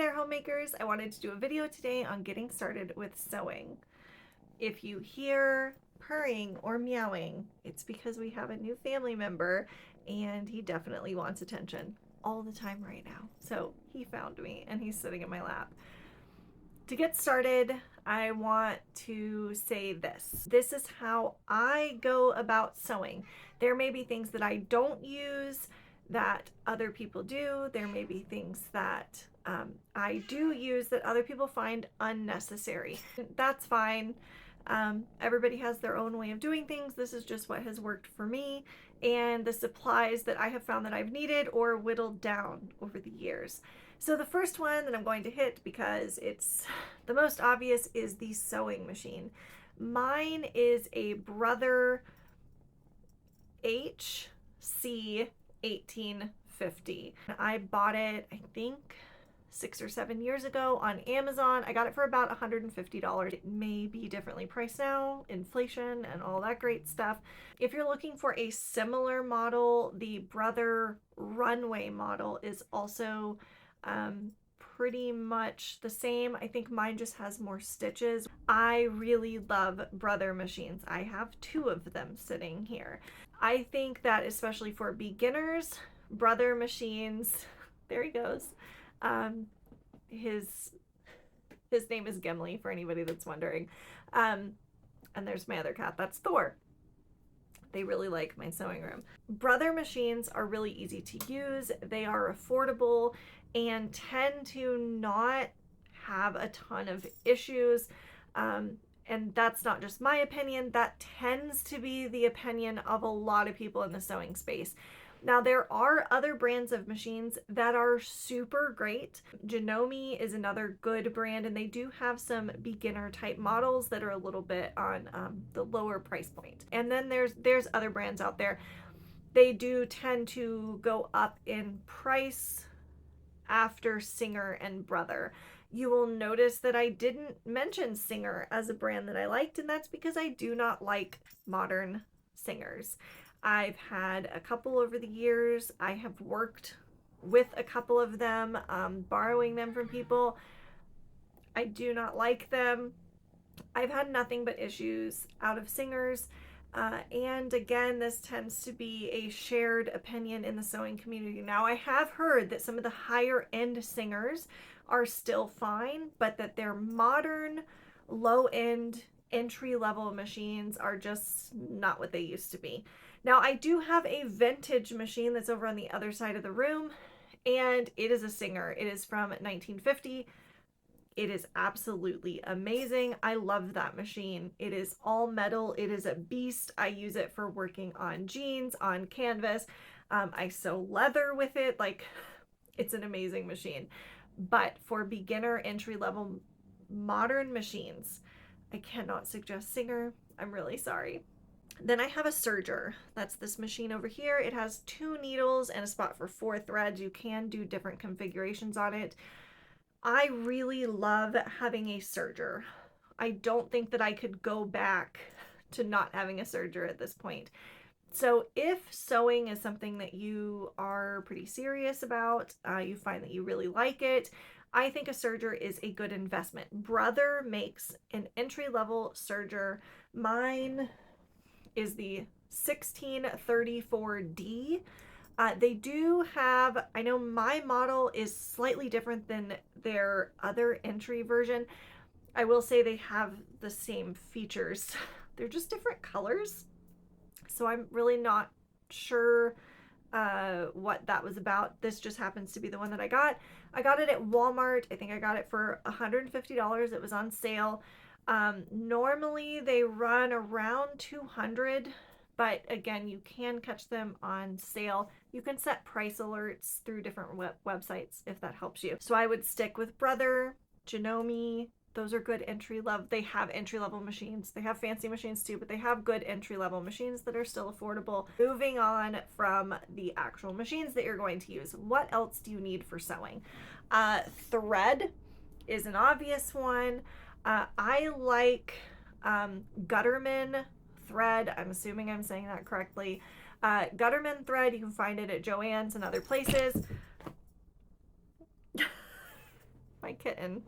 there, homemakers. I wanted to do a video today on getting started with sewing. If you hear purring or meowing, it's because we have a new family member and he definitely wants attention all the time right now. So he found me and he's sitting in my lap. To get started, I want to say this. This is how I go about sewing. There may be things that I don't use that other people do. There may be things that I do use that other people find unnecessary. That's fine. Everybody has their own way of doing things. This is just what has worked for me and the supplies that I have found that I've needed or whittled down over the years. So the first one that I'm going to hit, because it's the most obvious, is the sewing machine. Mine is a Brother HC 1850. I bought it, I think, 6 or 7 years ago on Amazon. I got it for about $150. It may be differently priced now, inflation and all that great stuff. If you're looking for a similar model, the Brother Runway model is also pretty much the same. I think mine just has more stitches. I really love Brother machines. I have 2 of them sitting here. I think that especially for beginners, Brother machines, there he goes. His name is Gimli, for anybody that's wondering. And there's my other cat, that's Thor. They really like my sewing room. Brother machines are really easy to use. They are affordable and tend to not have a ton of issues. And that's not just my opinion, that tends to be the opinion of a lot of people in the sewing space. Now, there are other brands of machines that are super great. Janome is another good brand, and they do have some beginner type models that are a little bit on the lower price point. And then there's other brands out there. They do tend to go up in price after Singer and Brother. You will notice that I didn't mention Singer as a brand that I liked, and that's because I do not like modern singers. I've had a couple over the years. I have worked with a couple of them, borrowing them from people. I do not like them. I've had nothing but issues out of singers. And again, this tends to be a shared opinion in the sewing community. Now, I have heard that some of the higher end singers are still fine, but that their modern, low end, entry level machines are just not what they used to be. Now, I do have a vintage machine that's over on the other side of the room, and it is a Singer. It is from 1950. It is absolutely amazing. I love that machine. It is all metal. It is a beast. I use it for working on jeans, on canvas. I sew leather with it. Like, it's an amazing machine. But for beginner entry-level modern machines, I cannot suggest Singer. I'm really sorry. Then I have a serger. That's this machine over here. It has 2 needles and a spot for 4 threads. You can do different configurations on it. I really love having a serger. I don't think that I could go back to not having a serger at this point. So if sewing is something that you are pretty serious about, you find that you really like it, I think a serger is a good investment. Brother makes an entry-level serger. Mine is the 1634D. They do have, I know my model is slightly different than their other entry version. I will say they have the same features. They're just different colors. So I'm really not sure what that was about. This just happens to be the one that I got. I got it at Walmart. I think I got it for $150. It was on sale. Normally they run around $200, but again, you can catch them on sale. You can set price alerts through different websites if that helps you. So I would stick with Brother, Janome. Those are good entry level. They have entry level machines. They have fancy machines too, but they have good entry level machines that are still affordable. Moving on from the actual machines that you're going to use, what else do you need for sewing? Thread is an obvious one. I like Gutterman thread. I'm assuming I'm saying that correctly. Gutterman thread, you can find it at Joann's and other places. my kitten.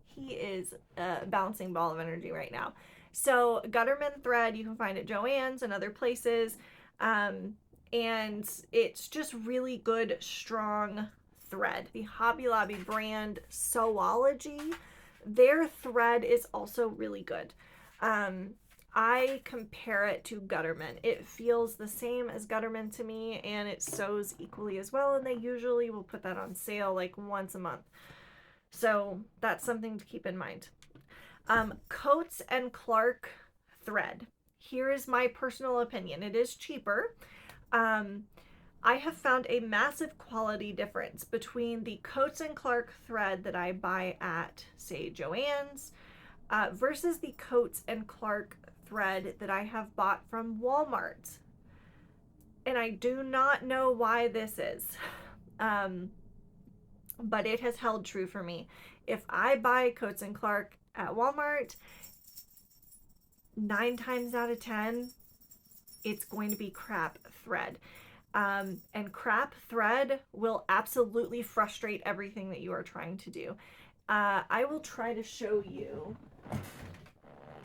He is a bouncing ball of energy right now. So Gutterman thread you can find at Joann's and other places. And it's just really good, strong thread. The Hobby Lobby brand Sewology, their thread is also really good. I compare it to Gutterman. It feels the same as Gutterman to me, and it sews equally as well, and they usually will put that on sale like once a month. So that's something to keep in mind. Coates and Clark thread. Here is my personal opinion. It is cheaper. I have found a massive quality difference between the Coates and Clark thread that I buy at, say, Joann's, versus the Coates and Clark thread that I have bought from Walmart. And I do not know why this is. But it has held true for me. If I buy Coates and Clark at Walmart, 9 times out of 10, it's going to be crap thread. And crap thread will absolutely frustrate everything that you are trying to do. I will try to show you.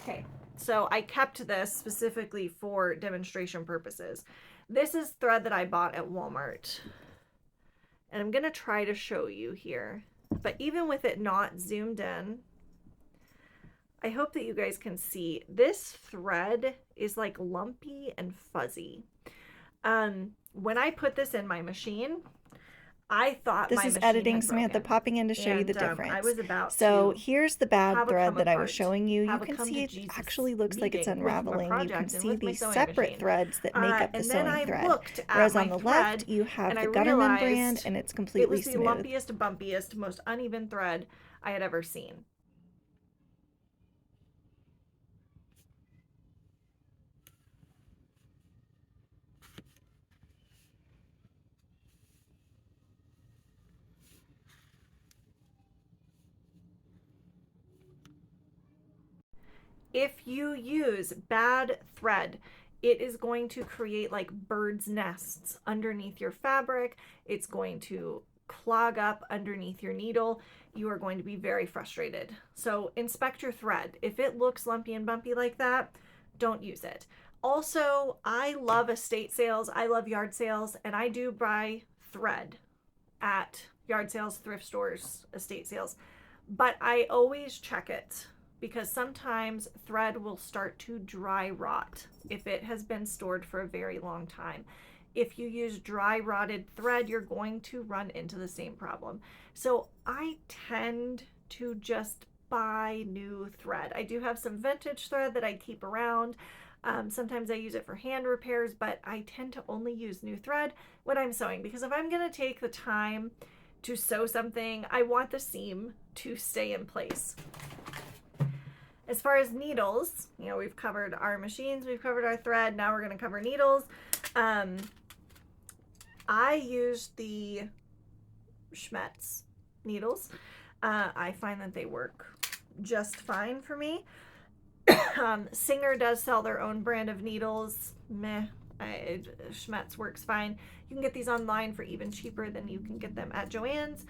Okay, so I kept this specifically for demonstration purposes. This is thread that I bought at Walmart. And I'm going to try to show you here. But even with it not zoomed in, I hope that you guys can see. This thread is like lumpy and fuzzy. When I put this in my machine, I thought this is editing Samantha popping in to show you the difference. I was about so here's the bad thread that I was showing you. You can see it actually looks like it's unraveling. You can see these separate threads that make up the sewing thread. Whereas on the left, you have the Gutterman brand, and it's completely smooth. It was the lumpiest, bumpiest, most uneven thread I had ever seen. If you use bad thread, it is going to create like bird's nests underneath your fabric. It's going to clog up underneath your needle. You are going to be very frustrated. So inspect your thread. If it looks lumpy and bumpy like that, don't use it. Also, I love estate sales. I love yard sales, and I do buy thread at yard sales, thrift stores, estate sales, but I always check it, because sometimes thread will start to dry rot if it has been stored for a very long time. If you use dry rotted thread, you're going to run into the same problem. So I tend to just buy new thread. I do have some vintage thread that I keep around. Sometimes I use it for hand repairs, but I tend to only use new thread when I'm sewing, because if I'm going to take the time to sew something, I want the seam to stay in place. As far as needles, you know, we've covered our machines, we've covered our thread, now we're going to cover needles. I use the Schmetz needles. I find that they work just fine for me. Singer does sell their own brand of needles. Schmetz works fine. You can get these online for even cheaper than you can get them at Joann's.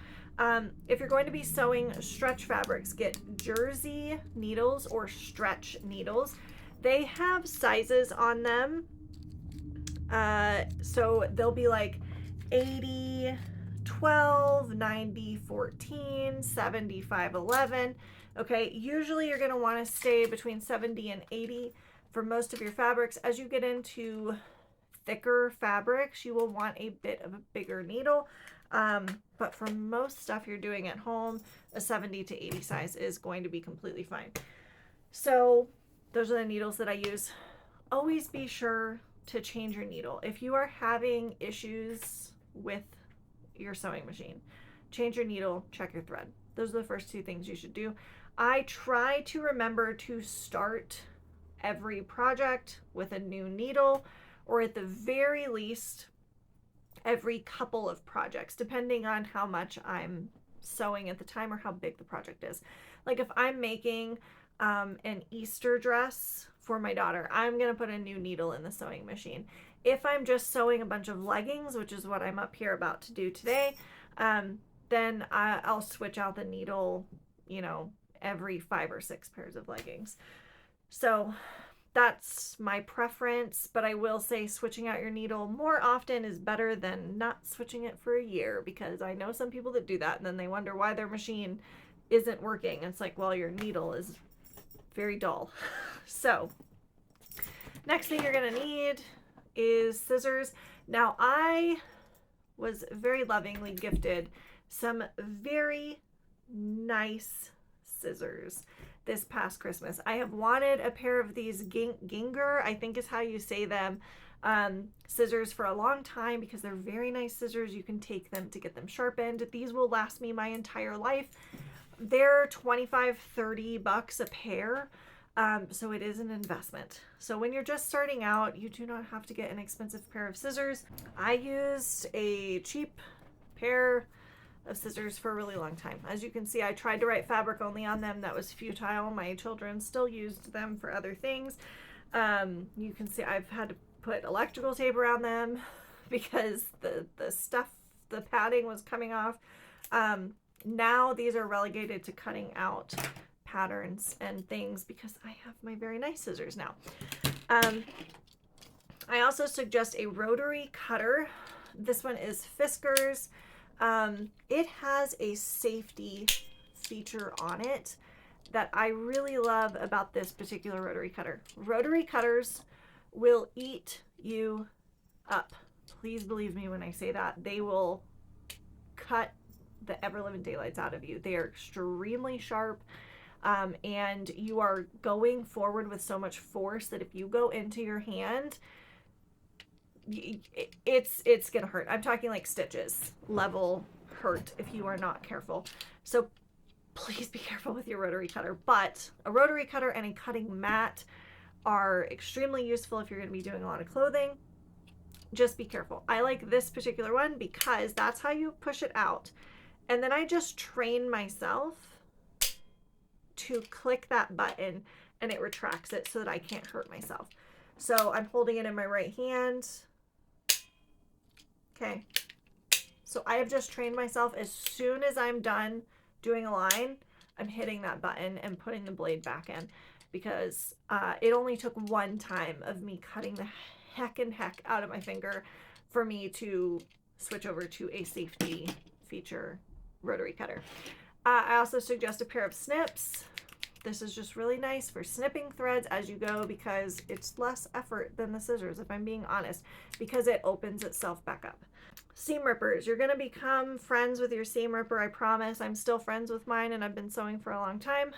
If you're going to be sewing stretch fabrics, get jersey needles or stretch needles. They have sizes on them. So they'll be like 80, 12, 90, 14, 75, 11. Okay, usually you're going to want to stay between 70 and 80 for most of your fabrics. As you get into thicker fabrics, you will want a bit of a bigger needle. But for most stuff you're doing at home, a 70 to 80 size is going to be completely fine. So those are the needles that I use. Always be sure to change your needle. If you are having issues with your sewing machine, change your needle, check your thread. Those are the first 2 things you should do. I try to remember to start every project with a new needle, or at the very least every couple of projects, depending on how much I'm sewing at the time or how big the project is. Like if I'm making an Easter dress for my daughter, I'm going to put a new needle in the sewing machine. If I'm just sewing a bunch of leggings, which is what I'm up here about to do today, then I'll switch out the needle, you know, every 5 or 6 pairs of leggings. So that's my preference, but I will say switching out your needle more often is better than not switching it for a year, because I know some people that do that and then they wonder why their machine isn't working. It's like, well, your needle is very dull. So next thing you're gonna need is scissors. Now, I was very lovingly gifted some very nice scissors this past Christmas. I have wanted a pair of these Ginger, I think is how you say them, scissors for a long time, because they're very nice scissors. You can take them to get them sharpened. These will last me my entire life. They're $25-30 a pair. So it is an investment. So when you're just starting out, you do not have to get an expensive pair of scissors. I used a cheap pair of scissors for a really long time. As you can see, I tried to write fabric only on them. That was futile. My children still used them for other things. You can see I've had to put electrical tape around them because the stuff, the padding was coming off. Now these are relegated to cutting out patterns and things because I have my very nice scissors now. I also suggest a rotary cutter. This one is Fisker's. It has a safety feature on it that I really love about this particular rotary cutter. Rotary cutters will eat you up. Please believe me when I say that. They will cut the ever-living daylights out of you. They are extremely sharp. And you are going forward with so much force that if you go into your hand, it's gonna hurt. I'm talking like stitches level hurt if you are not careful. So please be careful with your rotary cutter. But a rotary cutter and a cutting mat are extremely useful if you're going to be doing a lot of clothing. Just be careful. I like this particular one because that's how you push it out. And then I just train myself to click that button and it retracts it so that I can't hurt myself. So I'm holding it in my right hand. Okay. So I have just trained myself, as soon as I'm done doing a line, I'm hitting that button and putting the blade back in, because it only took one time of me cutting the heck out of my finger for me to switch over to a safety feature rotary cutter. I also suggest a pair of snips. This is just really nice for snipping threads as you go, because it's less effort than the scissors, if I'm being honest, because it opens itself back up. Seam rippers. You're going to become friends with your seam ripper, I promise. I'm still friends with mine and I've been sewing for a long time.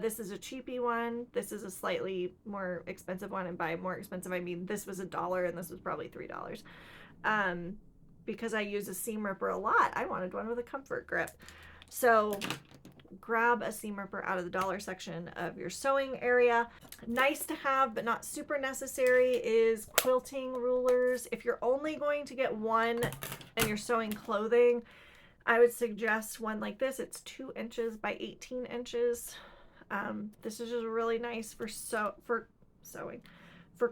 This is a cheapy one. This is a slightly more expensive one, and by more expensive I mean this was $1 and this was probably $3. Because I use a seam ripper a lot, I wanted one with a comfort grip. So grab a seam ripper out of the dollar section of your sewing area. Nice to have, but not super necessary, is quilting rulers. If you're only going to get one and you're sewing clothing, I would suggest one like this. It's 2 inches by 18 inches. This is just really nice for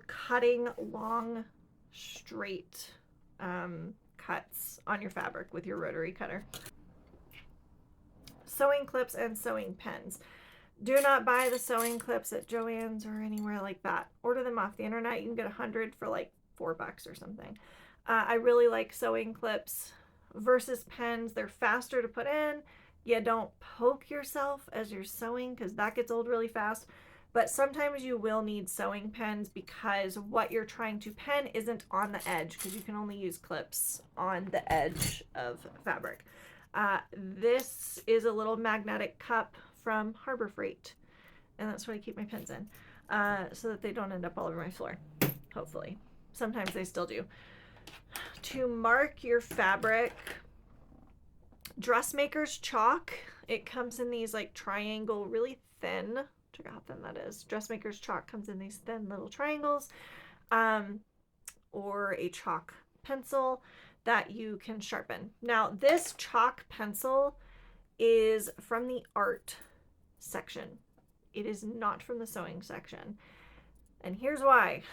cutting long, straight cuts on your fabric with your rotary cutter. Sewing clips and sewing pens. Do not buy the sewing clips at Joann's or anywhere like that. Order them off the internet. You can get 100 for like $4 or something. I really like sewing clips versus pens. They're faster to put in. You don't poke yourself as you're sewing because that gets old really fast. But sometimes you will need sewing pens because what you're trying to pen isn't on the edge, because you can only use clips on the edge of fabric. This is a little magnetic cup from Harbor Freight, and that's what I keep my pens in, so that they don't end up all over my floor, hopefully. Sometimes they still do. To mark your fabric, dressmaker's chalk. It comes in these like triangle, really thin, check out how thin that is. Dressmaker's chalk comes in these thin little triangles, or a chalk pencil that you can sharpen. Now, this chalk pencil is from the art section. It is not from the sewing section. And here's why.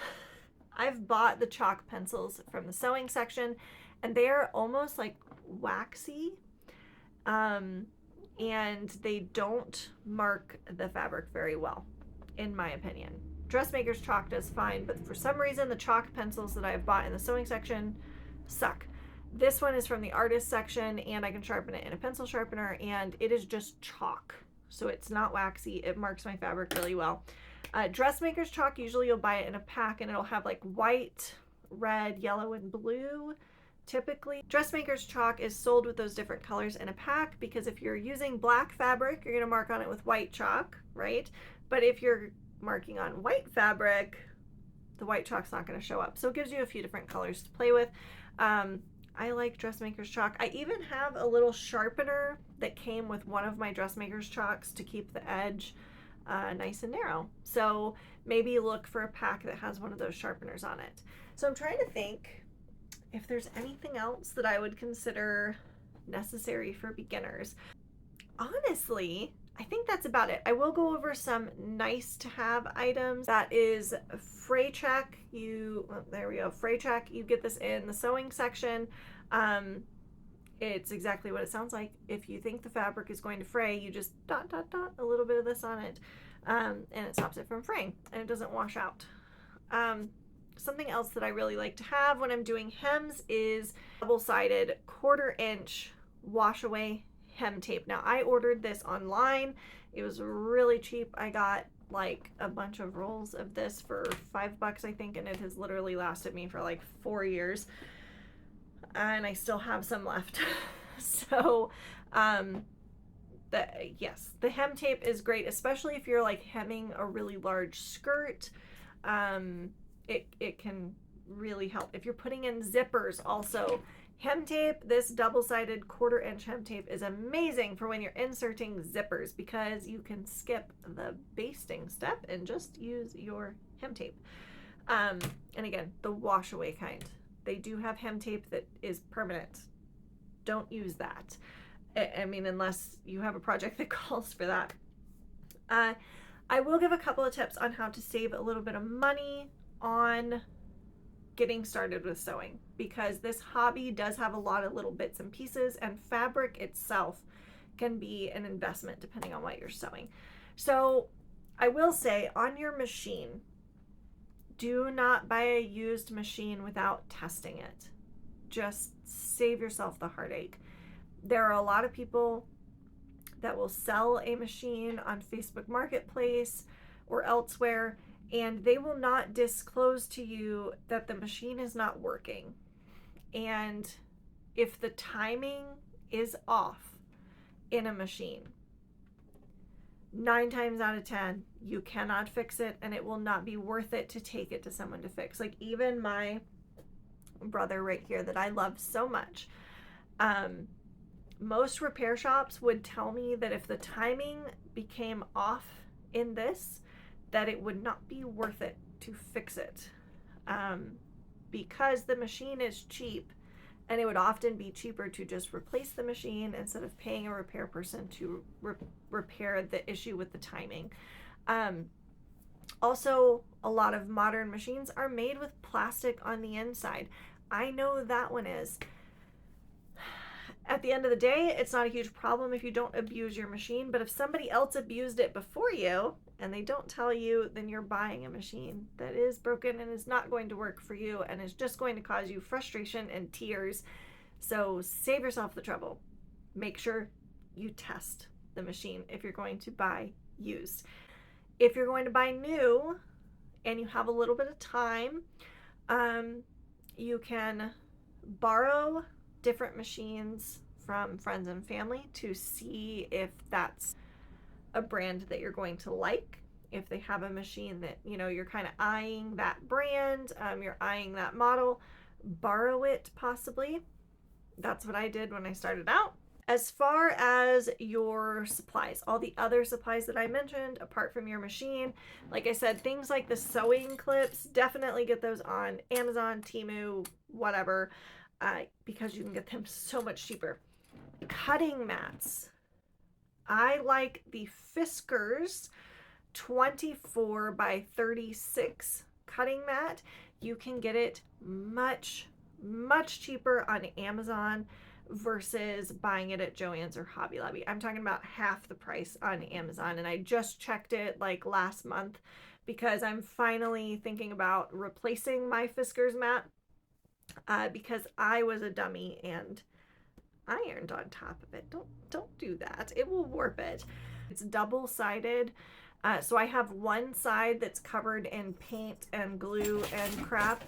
I've bought the chalk pencils from the sewing section, and they are almost like waxy, and they don't mark the fabric very well, in my opinion. Dressmaker's chalk does fine, but for some reason the chalk pencils that I've bought in the sewing section suck. This one is from the artist section, and I can sharpen it in a pencil sharpener, and it is just chalk. So it's not waxy. It marks my fabric really well. Dressmaker's chalk, usually you'll buy it in a pack, and it'll have like white, red, yellow, and blue. Typically, Dressmaker's chalk is sold with those different colors in a pack, because if you're using black fabric, you're going to mark on it with white chalk, right? But if you're marking on white fabric, the white chalk's not going to show up. So it gives you a few different colors to play with. I like Dressmaker's chalk. I even have a little sharpener that came with one of my Dressmaker's chalks to keep the edge nice and narrow. So maybe look for a pack that has one of those sharpeners on it. So I'm trying to think if there's anything else that I would consider necessary for beginners. Honestly, I think that's about it. I will go over some nice to have items. That is fray check. There we go, fray check. You get this in the sewing section. It's exactly what it sounds like. If you think the fabric is going to fray, you just dot, dot, dot a little bit of this on it, and it stops it from fraying, and it doesn't wash out. Something else that I really like to have when I'm doing hems is double-sided 1/4 inch wash away hem tape. Now, I ordered this online. It was really cheap. I got like a bunch of rolls of this for $5, I think, and it has literally lasted me for like 4 years. And I still have some left. So, yes, the hem tape is great, especially if you're like hemming a really large skirt. It can really help. If you're putting in zippers also, hem tape, this double-sided 1/4 inch hem tape is amazing for when you're inserting zippers, because you can skip the basting step and just use your hem tape. And again, the wash away kind. They do have hem tape that is permanent. Don't use that. I mean, unless you have a project that calls for that. I will give a couple of tips on how to save a little bit of money on getting started with sewing, because this hobby does have a lot of little bits and pieces, and fabric itself can be an investment depending on what you're sewing. So I will say, on your machine, do not buy a used machine without testing it. Just save yourself the heartache. There are a lot of people that will sell a machine on Facebook Marketplace or elsewhere, and they will not disclose to you that the machine is not working. And if the timing is off in a machine, 9 times out of 10, you cannot fix it, and it will not be worth it to take it to someone to fix. Like, even my brother right here that I love so much, most repair shops would tell me that if the timing became off in this, that it would not be worth it to fix it, because the machine is cheap, and it would often be cheaper to just replace the machine instead of paying a repair person to repair the issue with the timing. Also, a lot of modern machines are made with plastic on the inside. I know that one is. At the end of the day, it's not a huge problem if you don't abuse your machine, but if somebody else abused it before you and they don't tell you, then you're buying a machine that is broken and is not going to work for you, and is just going to cause you frustration and tears. So save yourself the trouble. Make sure you test the machine if you're going to buy used. If you're going to buy new and you have a little bit of time, you can borrow different machines from friends and family to see if that's a brand that you're going to like. If they have a machine that, you're kind of eyeing that brand, you're eyeing that model, borrow it possibly. That's what I did when I started out. As far as your supplies, all the other supplies that I mentioned, apart from your machine, like I said, things like the sewing clips, definitely get those on Amazon, Temu, whatever, because you can get them so much cheaper. Cutting mats. I like the Fiskars 24 by 36 cutting mat. You can get it much, much cheaper on Amazon versus buying it at Joann's or Hobby Lobby. I'm talking about half the price on Amazon, and I just checked it like last month because I'm finally thinking about replacing my Fiskars mat because I was a dummy and ironed on top of it. Don't do that. It will warp it. It's double-sided. So I have one side that's covered in paint and glue and crap.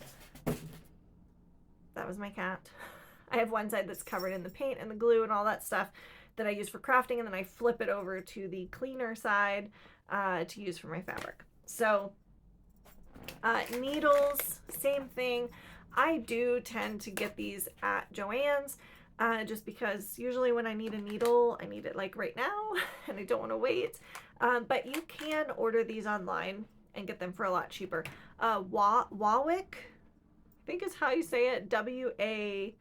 That was my cat. I have one side that's covered in the paint and the glue and all that stuff that I use for crafting, and then I flip it over to the cleaner side to use for my fabric. So needles, same thing. I do tend to get these at Joann's just because usually when I need a needle, I need it like right now and I don't want to wait. But you can order these online and get them for a lot cheaper. Warwick, I think is how you say it. WAWAK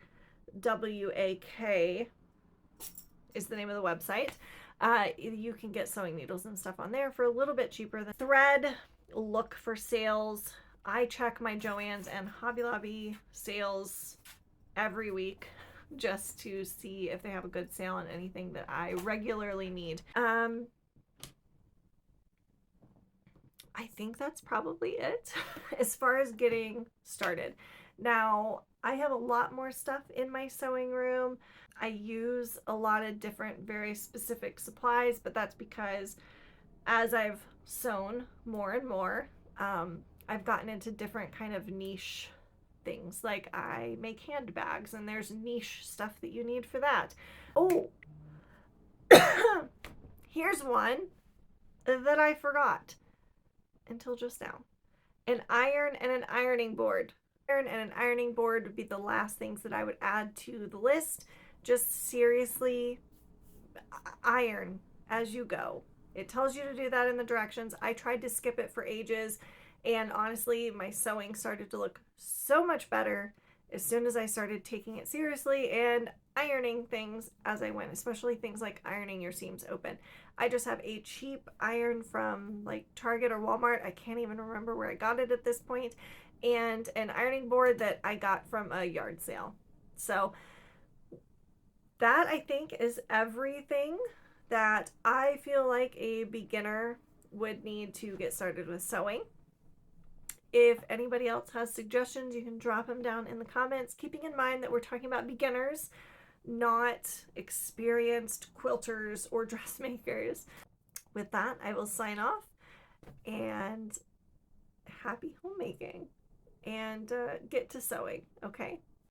is the name of the website. You can get sewing needles and stuff on there for a little bit cheaper than thread. Look for sales. I check my Joann's and Hobby Lobby sales every week just to see if they have a good sale on anything that I regularly need. I think that's probably it as far as getting started. Now, I have a lot more stuff in my sewing room. I use a lot of different, very specific supplies, but that's because as I've sewn more and more, I've gotten into different kind of niche things. Like I make handbags and there's niche stuff that you need for that. Oh, here's one that I forgot until just now. An iron and an ironing board. Iron and an ironing board would be the last things that I would add to the list. Just seriously iron as you go. It tells you to do that in the directions. I tried to skip it for ages, and honestly, my sewing started to look so much better as soon as I started taking it seriously and ironing things as I went, especially things like ironing your seams open. I just have a cheap iron from like Target or Walmart. I can't even remember where I got it at this point, and an ironing board that I got from a yard sale. So that, I think, is everything that I feel like a beginner would need to get started with sewing. If anybody else has suggestions, you can drop them down in the comments, keeping in mind that we're talking about beginners, not experienced quilters or dressmakers. With that, I will sign off, and happy homemaking, and get to sewing, okay?